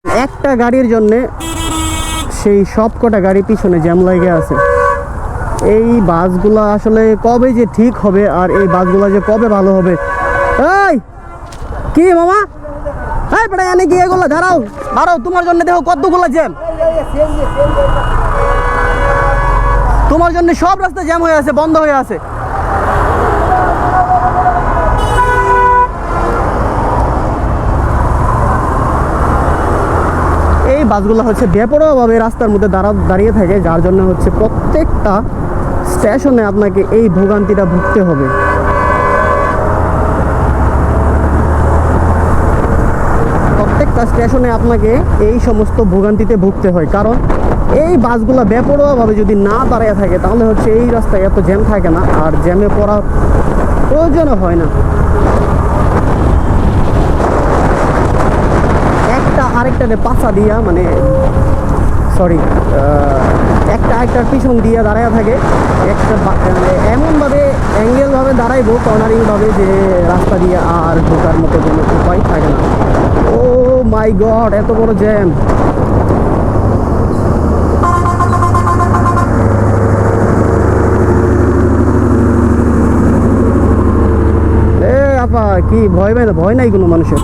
একটা গাড়ির জন্যে সেই সবকটা গাড়ি পিছনে জ্যাম লাগে আছে। এই বাসগুলো আসলে কবে যে ঠিক হবে আর এই বাসগুলো যে কবে ভালো হবে। এই কি মামা, এই বেটা এনে কি এগুলো দাঁড়াও দাঁড়াও, তোমার জন্য দেখো কতগুলো জ্যাম, তোমার জন্য সব রাস্তা জ্যাম হয়ে আছে, বন্ধ হয়ে আছে। এই বাসগুলো হচ্ছে বেপরোয়াভাবে রাস্তার মধ্যে দাঁড়িয়ে থাকে, যার জন্য হচ্ছে প্রত্যেকটা স্টেশনে আপনাকে এই ভোগান্তিটা ভুগতে হবে। প্রত্যেকটা স্টেশনে আপনাকে এই সমস্ত ভোগান্তিতে ভুগতে হয়, কারণ এই বাসগুলো বেপরোয়াভাবে যদি না দাঁড়িয়ে থাকে তাহলে হচ্ছে এই রাস্তায় এত জ্যাম থাকে না, আর জ্যামে পড়ার প্রয়োজনও হয় না। একটা আরেকটাতে পাশা দিয়া, মানে সরি, একটা আরেকটার পিছন দিয়ে দাঁড়ায় থাকে, একটা এমনভাবে অ্যাঙ্গেলভাবে দাঁড়াইবো কর্নারিংভাবে যে রাস্তা দিয়ে আর ঢোকার মতো কোনো উপায় থাকে না। ও মাই গড, এত বড় জ্যাম! এ আপা কি ভয় নাই কোনো মানুষের?